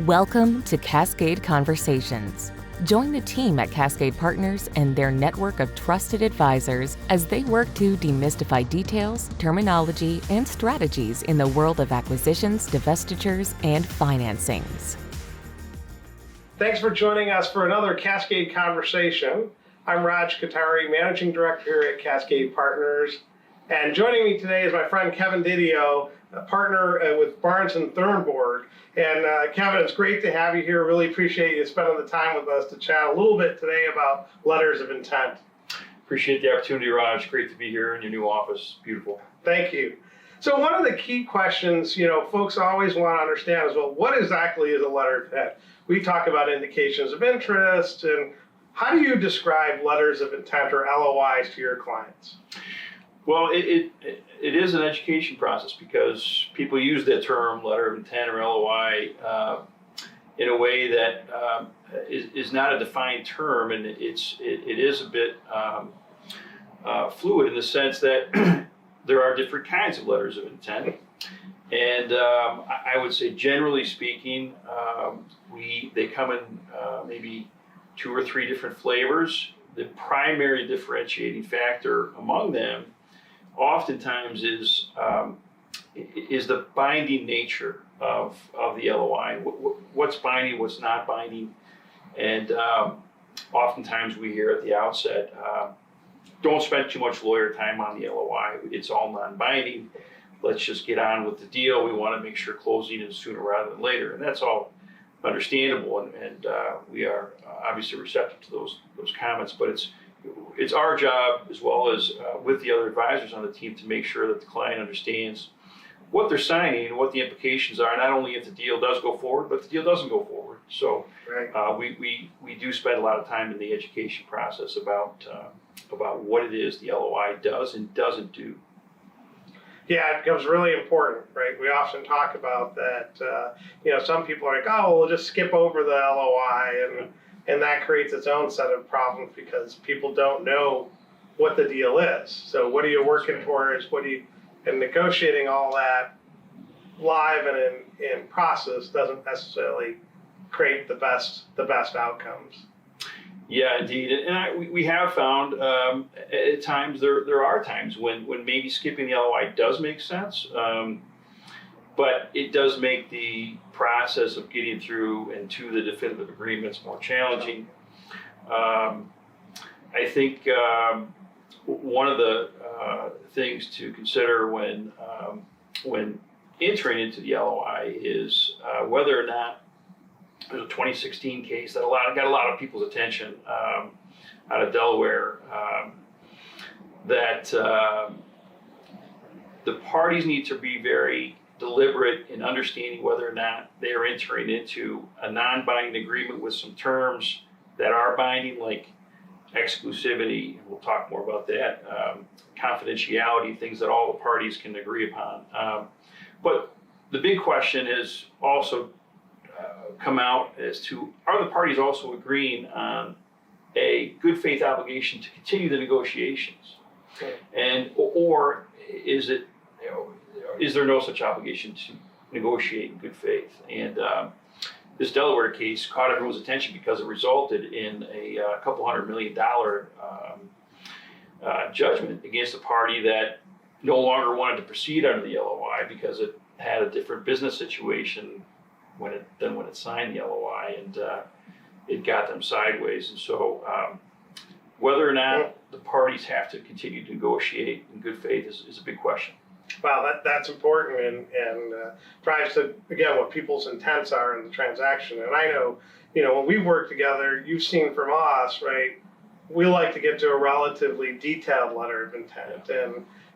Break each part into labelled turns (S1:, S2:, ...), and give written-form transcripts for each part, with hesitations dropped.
S1: Welcome to Cascade Conversations. Join the team at Cascade Partners and their network of trusted advisors as they work to demystify details, terminology, and strategies in the world of acquisitions, divestitures, and financings.
S2: Thanks for joining us for another Cascade Conversation. I'm Raj Kothari, Managing Director here at Cascade Partners. And joining me today is my friend Kevin DiDio, a partner with Barnes & Thornburg. And Kevin, it's great to have you here. Really appreciate you spending the time with us to chat a little bit today about letters of intent.
S3: Appreciate the opportunity, Raj. Great to be here in your new office. Beautiful.
S2: Thank you. So one of the key questions, folks always want to understand is, well, what exactly is a letter of intent? We talk about indications of interest, and how do you describe letters of intent or LOIs to your clients?
S3: Well, it is an education process because people use that term, letter of intent or LOI, in a way that is not a defined term, and it is a bit fluid in the sense that there are different kinds of letters of intent. And I would say, generally speaking, they come in maybe 2 or 3 different flavors. The primary differentiating factor among them oftentimes is the binding nature of the LOI. What's binding, what's not binding, and oftentimes we hear at the outset, don't spend too much lawyer time on the LOI. It's all non-binding. Let's just get on with the deal. We want to make sure closing is sooner rather than later, and that's all understandable, and we are obviously receptive to those comments. But it's our job, as well as with the other advisors on the team, to make sure that the client understands what they're signing and what the implications are, not only if the deal does go forward, but if the deal doesn't go forward. So right. We do spend a lot of time in the education process about what it is the LOI does and doesn't do.
S2: Yeah, it becomes really important, right? We often talk about that, some people are like, oh, we'll just skip over the LOI, and that creates its own set of problems because people don't know what the deal is. So what are you working towards? And negotiating all that live and in process doesn't necessarily create the best outcomes.
S3: Yeah, indeed, and we have found at times there are times when maybe skipping the LOI does make sense, but it does make the process of getting through and to the definitive agreements more challenging. I think one of the things to consider when entering into the LOI is whether or not there's a 2016 case that got a lot of people's attention out of Delaware, that the parties need to be very deliberate in understanding whether or not they are entering into a non-binding agreement with some terms that are binding, like exclusivity, and we'll talk more about that, confidentiality, things that all the parties can agree upon. But the big question is also come out as to, are the parties also agreeing on a good faith obligation to continue the negotiations? Okay. And or is there no such obligation to negotiate in good faith? And this Delaware case caught everyone's attention because it resulted in a couple $100 million judgment against a party that no longer wanted to proceed under the LOI because it had a different business situation when it signed the LOI, and it got them sideways. And so whether or not the parties have to continue to negotiate in good faith is a big question.
S2: Wow, that's important and drives to, again, what people's intents are in the transaction. And I know, when we work together, you've seen from us, right, we like to get to a relatively detailed letter of intent.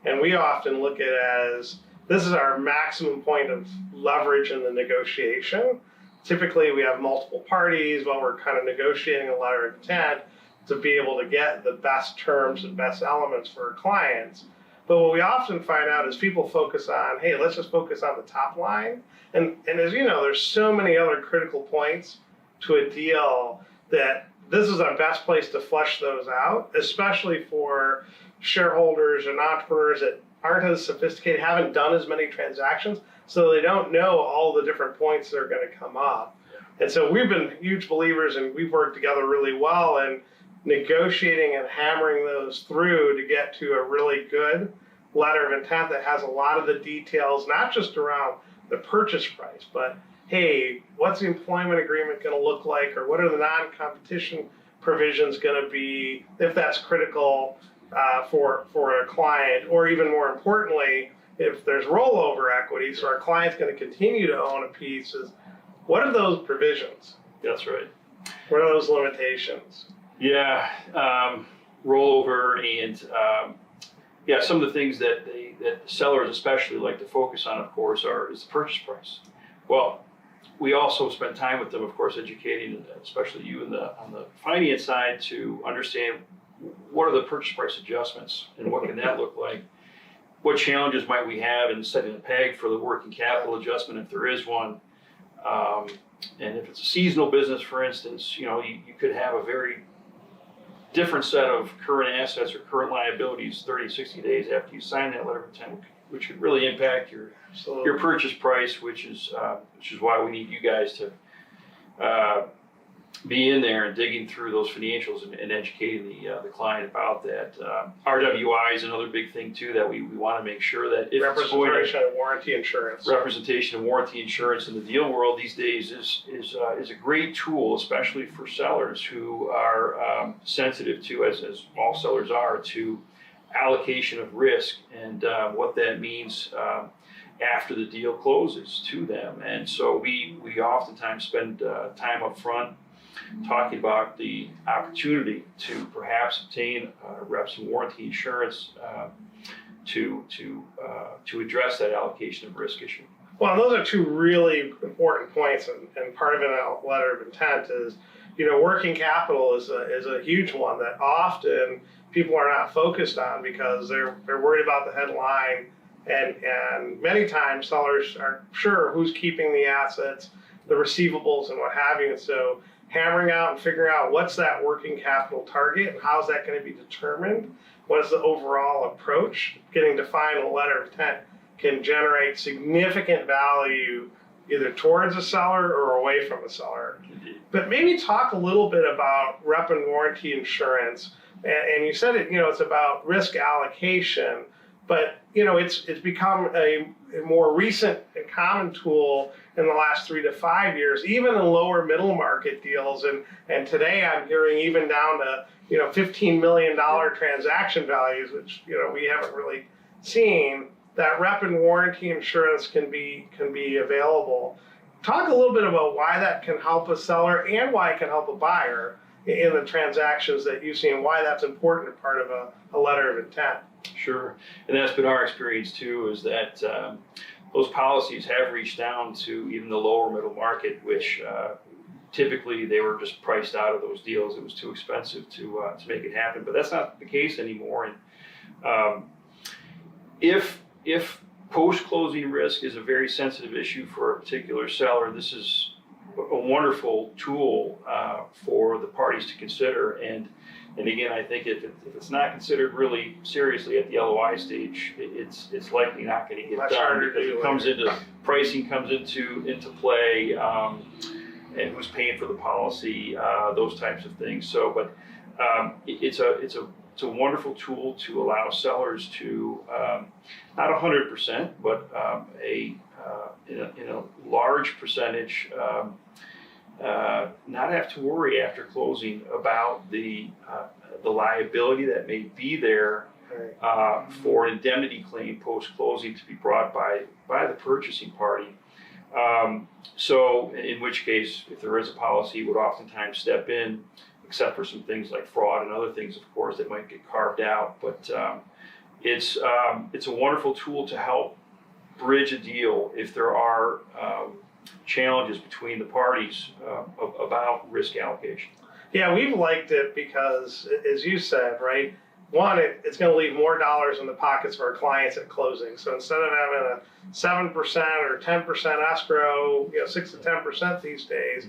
S2: And we often look at it as, this is our maximum point of leverage in the negotiation. Typically, we have multiple parties while we're kind of negotiating a letter of intent to be able to get the best terms and best elements for our clients. But what we often find out is people focus on, hey, let's just focus on the top line. And as you know, there's so many other critical points to a deal that this is our best place to flesh those out, especially for shareholders and entrepreneurs that aren't as sophisticated, haven't done as many transactions. so they don't know all the different points that are going to come up. And so we've been huge believers, and we've worked together really well in negotiating and hammering those through to get to a really good letter of intent that has a lot of the details, not just around the purchase price, but hey, what's the employment agreement going to look like, or what are the non-competition provisions going to be, if that's critical for a client, or even more importantly, if there's rollover equity, so our client's going to continue to own a piece, is what are those provisions?
S3: That's right.
S2: What are those limitations?
S3: Yeah, rollover and some of the things that sellers especially like to focus on, of course, is the purchase price. Well, we also spend time with them, of course, educating, especially you on the finance side, to understand what are the purchase price adjustments and what can that look like. What challenges might we have in setting a peg for the working capital adjustment if there is one? And if it's a seasonal business, for instance, you could have a very different set of current assets or current liabilities 30, 60 days after you sign that letter of intent, which could really impact your purchase price, which is why we need you guys to be in there and digging through those financials and educating the client about that. RWI is another big thing too that we want to make sure that if
S2: representation and warranty insurance.
S3: Representation and warranty insurance in the deal world these days is a great tool, especially for sellers who are sensitive to, as all sellers are, to allocation of risk and what that means after the deal closes to them. And so we oftentimes spend time up front talking about the opportunity to perhaps obtain reps and warranty insurance to address that allocation of risk issue.
S2: Well, those are two really important points, and part of it in a letter of intent is, working capital is a huge one that often people are not focused on because they're worried about the headline, and many times sellers aren't sure who's keeping the assets, the receivables, and what have you. And so hammering out and figuring out what's that working capital target and how's that going to be determined, what is the overall approach, getting defined in a letter of intent can generate significant value either towards a seller or away from a seller. But maybe talk a little bit about rep and warranty insurance. And you said it's about risk allocation, but it's become a more recent and common tool in the last 3 to 5 years, even in lower middle market deals. And today I'm hearing even down to $15 million transaction values, which we haven't really seen. That rep and warranty insurance can be available. Talk a little bit about why that can help a seller and why it can help a buyer in the transactions that you see, and why that's important part of a letter of intent.
S3: Sure, and that's been our experience too, is that those policies have reached down to even the lower middle market, which typically they were just priced out of those deals. It was too expensive to make it happen, but that's not the case anymore. And if post-closing risk is a very sensitive issue for a particular seller, this is a wonderful tool for the parties to consider. And again, I think if it's not considered really seriously at the LOI stage, it's likely not going to get done, because pricing comes into play, and who's paying for the policy, those types of things. So, but it's a wonderful tool to allow sellers to not 100%, but in a large percentage, not have to worry after closing about the liability that may be there for an indemnity claim post-closing to be brought by the purchasing party. So in which case, if there is a policy, it would oftentimes step in, except for some things like fraud and other things, of course, that might get carved out. But it's a wonderful tool to help bridge a deal if there are challenges between the parties about risk allocation.
S2: Yeah, we've liked it because, as you said, right, one, it's going to leave more dollars in the pockets of our clients at closing. So instead of having a 7% or 10% escrow, 6 to 10% these days,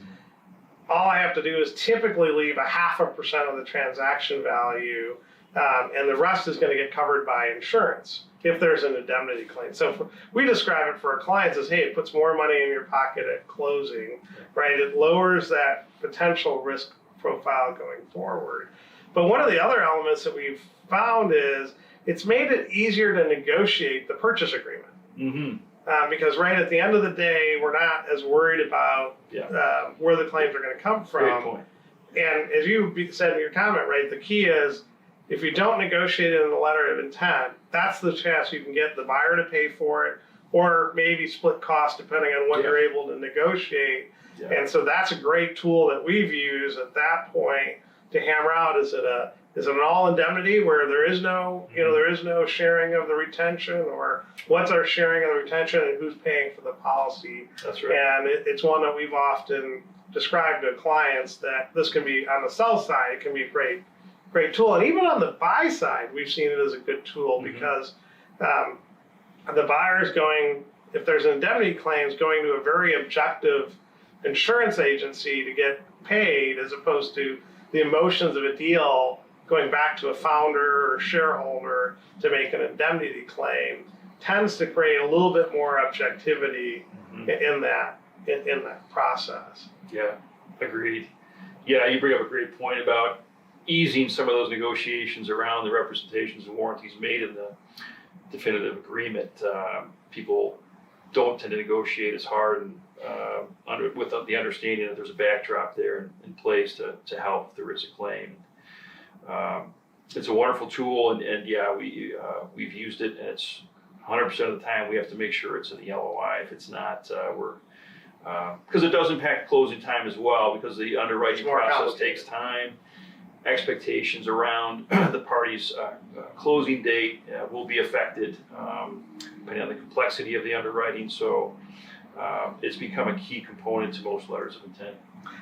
S2: all I have to do is typically leave 0.5% of the transaction value and the rest is going to get covered by insurance if there's an indemnity claim. So we describe it for our clients as, hey, it puts more money in your pocket at closing, right? It lowers that potential risk profile going forward. But one of the other elements that we've found is it's made it easier to negotiate the purchase agreement. Mm-hmm. Because right at the end of the day, we're not as worried about where the claims are going to come from.
S3: Great point.
S2: And as you said in your comment, right, the key is if you don't negotiate it in the letter of intent, that's the chance you can get the buyer to pay for it, or maybe split costs depending on what you're able to negotiate. Yeah. And so that's a great tool that we've used at that point to hammer out, is it an all indemnity where there is no, there is no sharing of the retention, or what's our sharing of the retention and who's paying for the policy?
S3: That's right.
S2: And it's one that we've often described to clients that this can be, on the sell side, it can be a great tool. And even on the buy side, we've seen it as a good tool because the buyer's going, if there's an indemnity claims, going to a very objective insurance agency to get paid, as opposed to the emotions of a deal going back to a founder or shareholder to make an indemnity claim, tends to create a little bit more objectivity in that process.
S3: Yeah, agreed. Yeah, you bring up a great point about easing some of those negotiations around the representations and warranties made in the definitive agreement. People don't tend to negotiate as hard and with the understanding that there's a backdrop there in place to help if there is a claim. It's a wonderful tool, and we've used it, and it's 100% of the time we have to make sure it's in the LOI. If it's not, because it does impact closing time as well, because the underwriting process takes time. Expectations around the party's closing date will be affected depending on the complexity of the underwriting. So it's become a key component to most letters of intent.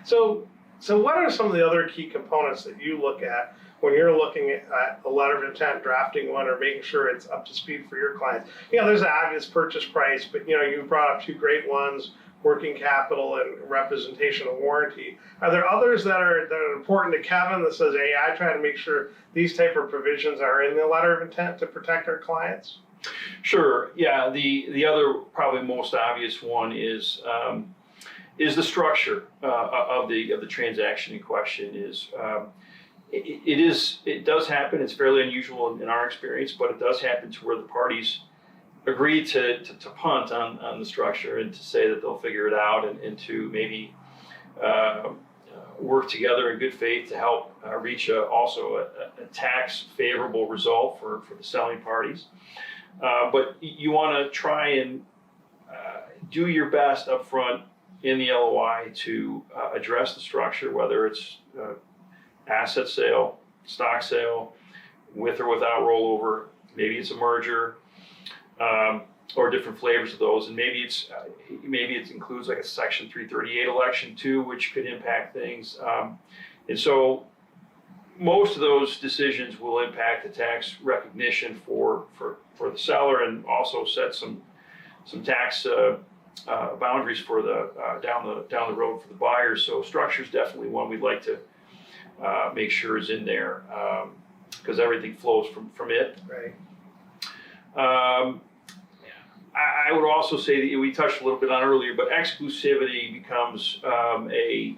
S3: So what are some of the other key components that you look at when you're looking at a letter of intent, drafting one, or making sure it's up to speed for your clients? There's an obvious purchase price, but you brought up two great ones: working capital and representation of warranty. Are there others that are important to Kevin that says, hey, I try to make sure these type of provisions are in the letter of intent to protect our clients? Sure. Yeah. The other probably most obvious one is the structure of the transaction in question. It does happen. It's fairly unusual in our experience, but it does happen to where the parties agree to punt on the structure and to say that they'll figure it out and to maybe work together in good faith to help reach also a tax favorable result for the selling parties. But you want to try and do your best up front in the LOI to address the structure, whether it's asset sale, stock sale, with or without rollover. Maybe it's a merger, or different flavors of those, and maybe it includes like a Section 338 election too, which could impact things. And so most of those decisions will impact the tax recognition for the seller, and also set some tax boundaries for the down the road for the buyers. So structure is definitely one we'd like to make sure is in there, because everything flows from it.
S2: Right.
S3: I would also say that we touched a little bit on earlier, but exclusivity becomes a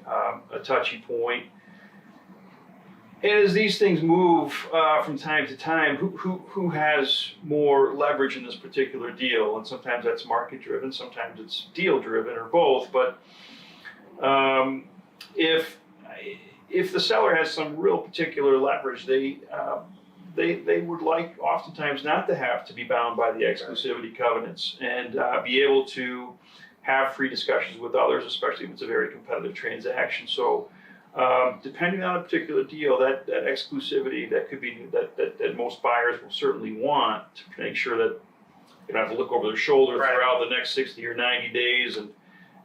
S3: touchy point. As these things move from time to time, who has more leverage in this particular deal? And sometimes that's market driven, sometimes it's deal driven, or both. But if the seller has some real particular leverage, they would like oftentimes not to have to be bound by the exclusivity covenants, and be able to have free discussions with others, especially if it's a very competitive transaction. So depending on a particular deal, that exclusivity that could be that most buyers will certainly want to make sure that you don't have to look over their shoulder throughout the next 60 or 90 days and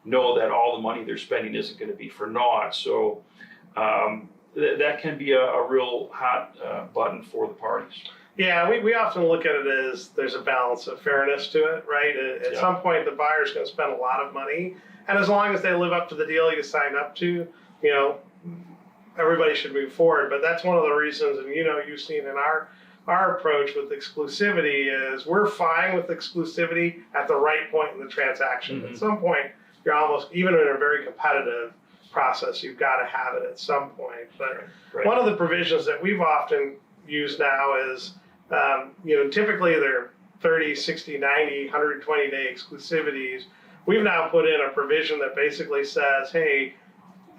S3: know that all the money they're spending isn't going to be for naught. So that can be a real hot button for the parties.
S2: Yeah, we often look at it as there's a balance of fairness to it, right? At some point, the buyer's going to spend a lot of money, and as long as they live up to the deal you signed up to, everybody should move forward. But that's one of the reasons, and you've seen in our approach with exclusivity is we're fine with exclusivity at the right point in the transaction. At some point, you're almost, even in a very competitive process, you've got to have it at some point. But one of the provisions that we've often used now is, typically they're 30, 60, 90, 120-day exclusivities. We've now put in a provision that basically says, hey,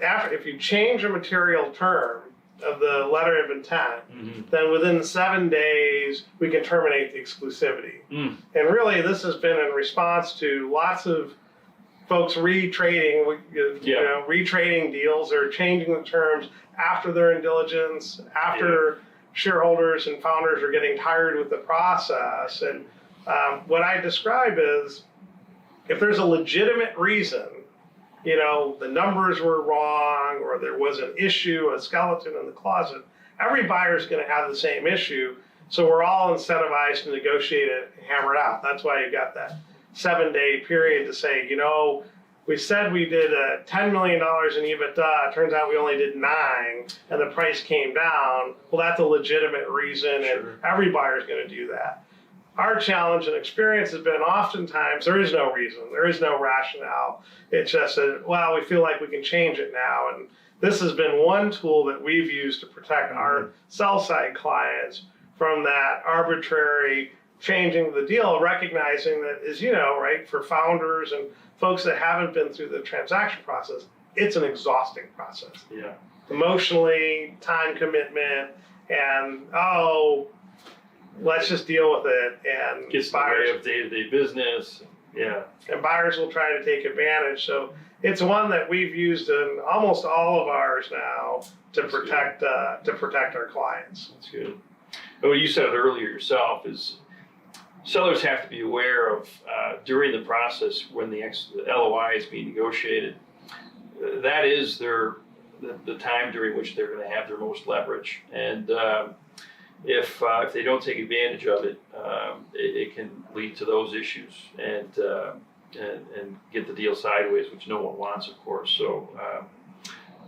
S2: if you change a material term of the letter of intent, then within 7 days, we can terminate the exclusivity. And really, this has been in response to lots of folks retrading deals or changing the terms after they're in diligence, after shareholders and founders are getting tired with the process. And what I describe is, if there's a legitimate reason, the numbers were wrong or there was an issue, a skeleton in the closet, every buyer is going to have the same issue. So we're all incentivized to negotiate it and hammer it out. That's why you got that 7-day period to say, we said we did $10 million in EBITDA. It turns out we only did 9, and the price came down. Well, that's a legitimate reason, and every buyer is going to do that. Our challenge and experience has been oftentimes there is no reason, there is no rationale. It's just we feel like we can change it now. And this has been one tool that we've used to protect our sell-side clients from that arbitrary changing the deal, recognizing that, as for founders and folks that haven't been through the transaction process, it's an exhausting process.
S3: Yeah.
S2: Emotionally, time commitment, and let's just deal with it. And
S3: gets in the way of day-to-day business. Yeah. And
S2: buyers will try to take advantage. So it's one that we've used in almost all of ours now to protect our clients.
S3: That's good. Well, you said it earlier yourself, is sellers have to be aware of during the process when the LOI is being negotiated, that is the time during which they're going to have their most leverage. And if they don't take advantage of it, it can lead to those issues and get the deal sideways, which no one wants, of course. So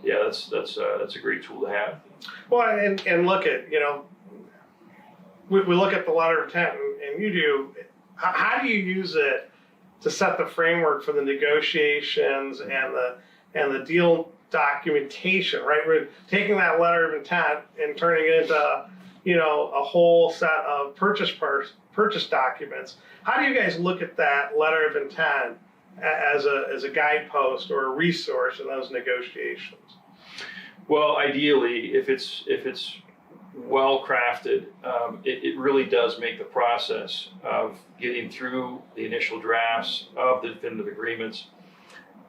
S3: that's a great tool to have.
S2: Well, and look at we look at the letter of intent, and you do. How do you use it to set the framework for the negotiations and the deal documentation? Right, we're taking that letter of intent and turning it into a whole set of purchase documents. How do you guys look at that letter of intent as a guidepost or a resource in those negotiations?
S3: Well, ideally, if it's well crafted, it really does make the process of getting through the initial drafts of the definitive agreements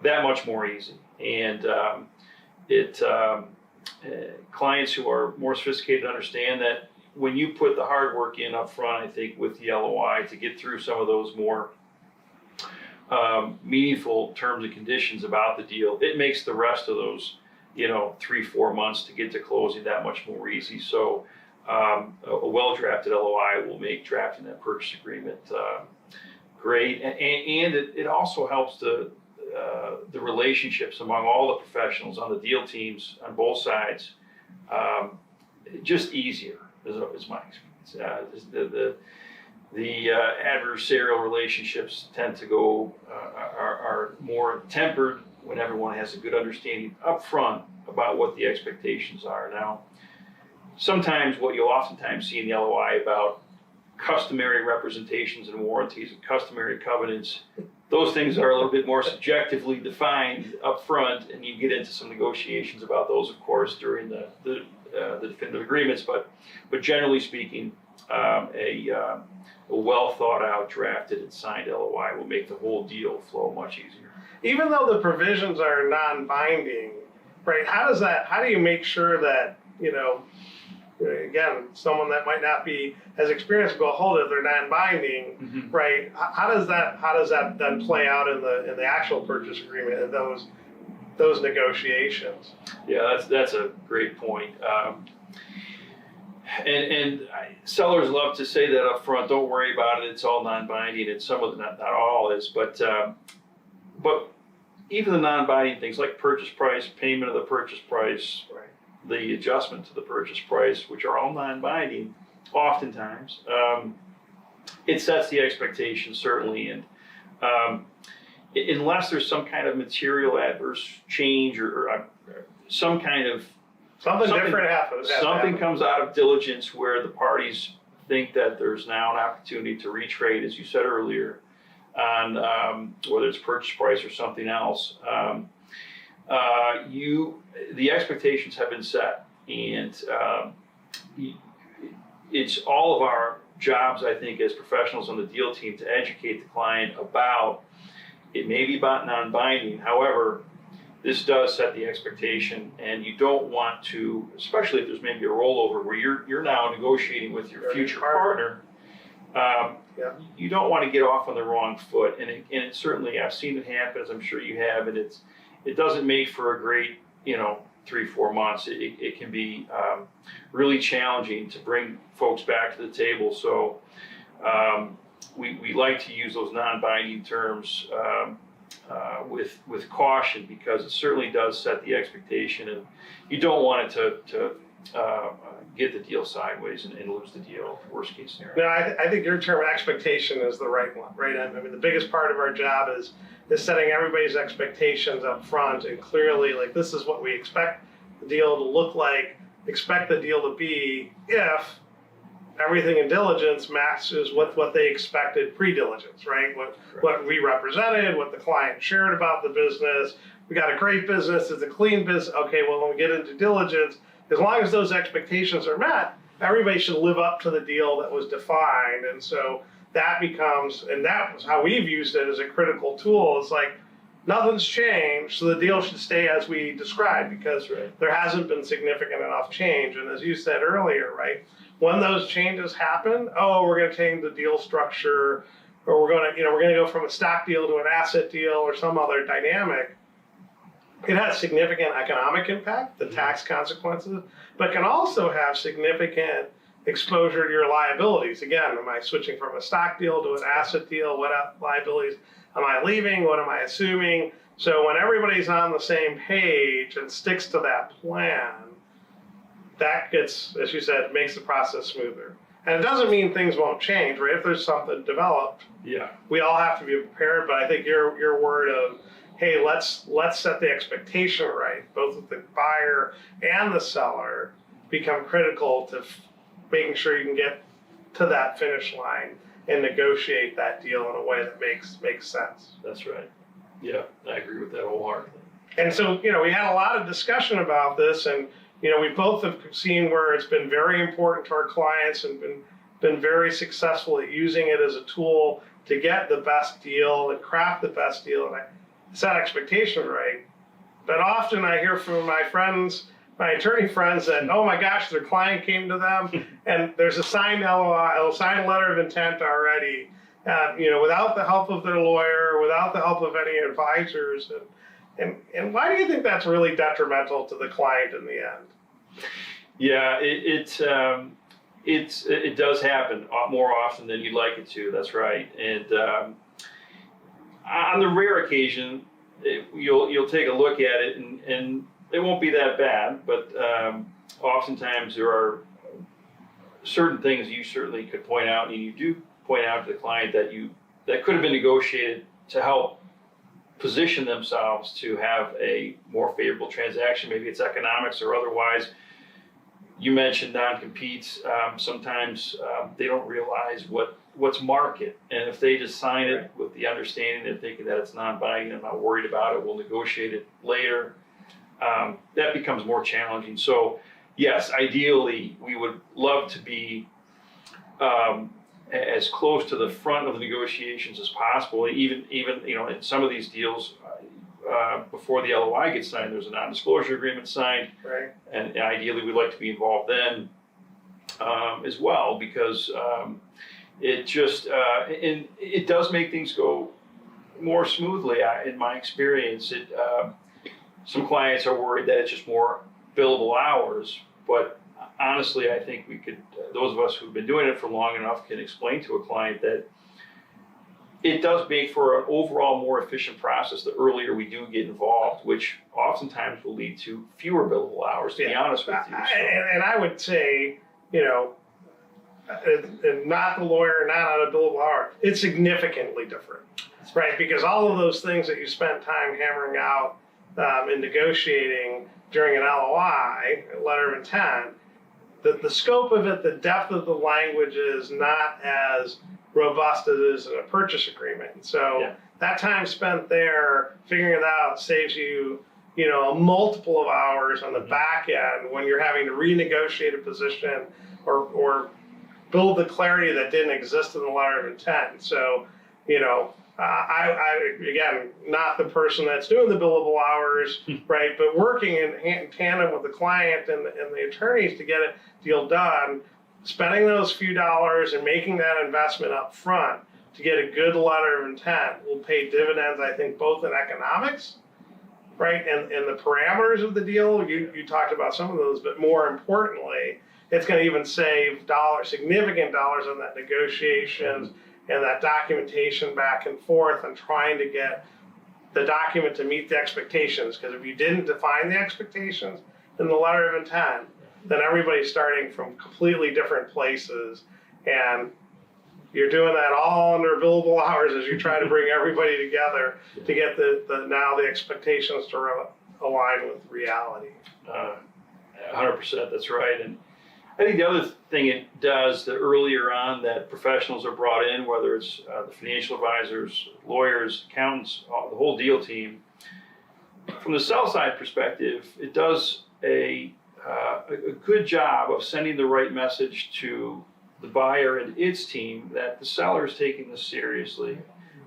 S3: that much more easy. And clients who are more sophisticated understand that when you put the hard work in up front, I think with the LOI to get through some of those more meaningful terms and conditions about the deal, it makes the rest of those 3-4 months to get to closing that much more easy. So a well-drafted LOI will make drafting that purchase agreement great, and it also helps the relationships among all the professionals on the deal teams on both sides just easier, is my experience. The adversarial relationships tend to go are more tempered when everyone has a good understanding up front about what the expectations are. Now, sometimes what you'll oftentimes see in the LOI about customary representations and warranties and customary covenants, those things are a little bit more subjectively defined up front, and you get into some negotiations about those, of course, during the definitive agreements. But generally speaking, a well thought out, drafted, and signed LOI will make the whole deal flow much easier.
S2: Even though the provisions are non-binding, right? How do you make sure that, again, someone that might not be as experienced will hold it, they're non-binding, right? How does that then play out in the actual purchase agreement and those negotiations?
S3: Yeah, that's a great point. And sellers love to say that up front. Don't worry about it. It's all non-binding. And some of it, not all is, but even the non-binding things like purchase price, payment of the purchase price, the adjustment to the purchase price, which are all non-binding, oftentimes, it sets the expectation, certainly, and unless there's some kind of material adverse change or some kind of
S2: something different happens.
S3: Something comes out of diligence where the parties think that there's now an opportunity to retrade, as you said earlier, on whether it's purchase price or something else. The expectations have been set, and it's all of our jobs, I think, as professionals on the deal team to educate the client about it. May be non-binding, however, this does set the expectation, and you don't want to, especially if there's maybe a rollover where you're now negotiating with your future partner. You don't want to get off on the wrong foot, and it certainly, I've seen it happen, as I'm sure you have, and it doesn't make for a great 3-4 months. It can be really challenging to bring folks back to the table. So we like to use those non-binding terms with caution, because it certainly does set the expectation, and you don't want it to get the deal sideways and lose the deal, worst case scenario.
S2: No, I think your term expectation is the right one, right? I mean, the biggest part of our job is setting everybody's expectations up front and clearly, like, this is what we expect the deal to look like, expect the deal to be if everything in diligence matches what they expected pre-diligence, right? What we represented, what the client shared about the business. We got a great business, it's a clean business. Okay, well, when we get into diligence, as long as those expectations are met, everybody should live up to the deal that was defined. And so that becomes, and that was how we've used it as a critical tool. It's like, nothing's changed, so the deal should stay as we described, because there hasn't been significant enough change. And as you said earlier, right, when those changes happen, we're going to change the deal structure, or we're going to go from a stock deal to an asset deal or some other dynamic. It has significant economic impact, the tax consequences, but can also have significant exposure to your liabilities. Again, am I switching from a stock deal to an asset deal? What liabilities am I leaving? What am I assuming? So when everybody's on the same page and sticks to that plan, that gets, as you said, makes the process smoother. And it doesn't mean things won't change, right? If there's something developed, we all have to be prepared. But I think your word of, hey, let's set the expectation right, both with the buyer and the seller, become critical to making sure you can get to that finish line and negotiate that deal in a way that makes sense.
S3: That's right. Yeah, I agree with that wholeheartedly.
S2: And so, we had a lot of discussion about this, and we both have seen where it's been very important to our clients and been very successful at using it as a tool to get the best deal and craft the best deal and set expectation right. But often I hear from my friends, my attorney friends, that, oh my gosh, their client came to them and there's a signed LOI, a signed letter of intent already, without the help of their lawyer, without the help of any advisors. And why do you think that's really detrimental to the client in the end?
S3: Yeah, it does happen more often than you'd like it to. That's right. And on the rare occasion, you'll take a look at it, and it won't be that bad. But oftentimes there are certain things you certainly could point out, and you do point out to the client that could have been negotiated to help position themselves to have a more favorable transaction. Maybe it's economics or otherwise. You mentioned non-competes. Sometimes they don't realize what's market, and if they just sign it with the understanding, they're thinking that it's non-binding, I'm not worried about it, we'll negotiate it later, that becomes more challenging. So yes, ideally we would love to be as close to the front of the negotiations as possible. Even in some of these deals, before the LOI gets signed, there's a non-disclosure agreement signed, and ideally we'd like to be involved then as well, because it just and it does make things go more smoothly. In my experience, some clients are worried that it's just more billable hours, but honestly, I think we could, those of us who've been doing it for long enough can explain to a client that it does make for an overall more efficient process the earlier we do get involved, which oftentimes will lead to fewer billable hours, to be honest with you. So.
S2: And I would say, and not the lawyer, not on a billable hour, it's significantly different, right? Because all of those things that you spent time hammering out in negotiating during an LOI, a letter of intent, the scope of it, the depth of the language is not as robust as it is in a purchase agreement. So that time spent there figuring it out saves you, a multiple of hours on the back end when you're having to renegotiate a position or build the clarity that didn't exist in the letter of intent. So, I again, not the person that's doing the billable hours, right? But working in tandem with the client and the attorneys to get a deal done, spending those few dollars and making that investment up front to get a good letter of intent will pay dividends, I think, both in economics, right? And the parameters of the deal, you talked about some of those, but more importantly, it's going to even save significant dollars on that negotiations and that documentation back and forth and trying to get the document to meet the expectations. Because if you didn't define the expectations in the letter of intent, then everybody's starting from completely different places. And you're doing that all under billable hours as you try to bring everybody together to get the expectations to align with reality.
S3: 100%, that's right. And I think the other thing it does, the earlier on that professionals are brought in, whether it's the financial advisors, lawyers, accountants, the whole deal team, from the sell side perspective, it does a good job of sending the right message to the buyer and its team that the seller is taking this seriously.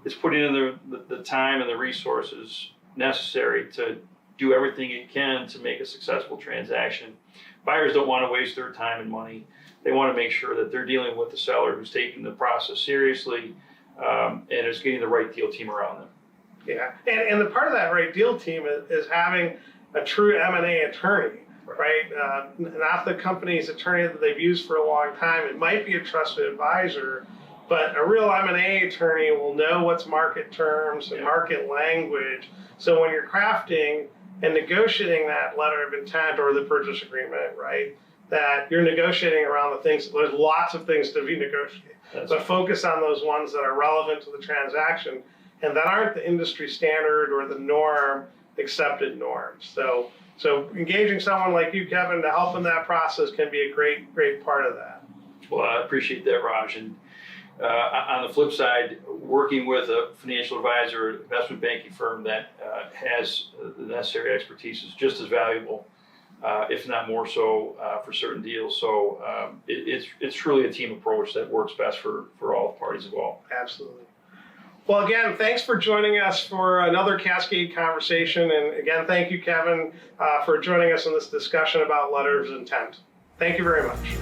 S3: It's putting in the time and the resources necessary to do everything it can to make a successful transaction. Buyers don't want to waste their time and money. They want to make sure that they're dealing with the seller who's taking the process seriously and is getting the right deal team around them.
S2: Yeah, and the part of that right deal team is having a true M&A attorney, right? Not the company's attorney that they've used for a long time. It might be a trusted advisor, but a real M&A attorney will know what's market terms and market language. So when you're crafting and negotiating that letter of intent or the purchase agreement, right, that you're negotiating around the things, there's lots of things to be negotiated, but focus on those ones that are relevant to the transaction and that aren't the industry standard or the norm, accepted norms. So engaging someone like you, Kevin, to help in that process can be a great part of that.
S3: Well, I appreciate that, Raj. And on the flip side, working with a financial advisor, investment banking firm that has the necessary expertise is just as valuable, if not more so, for certain deals. So it's truly a team approach that works best for all the parties involved.
S2: Absolutely. Well, again, thanks for joining us for another Cascade Conversation. And again, thank you, Kevin, for joining us in this discussion about letters of intent. Thank you very much.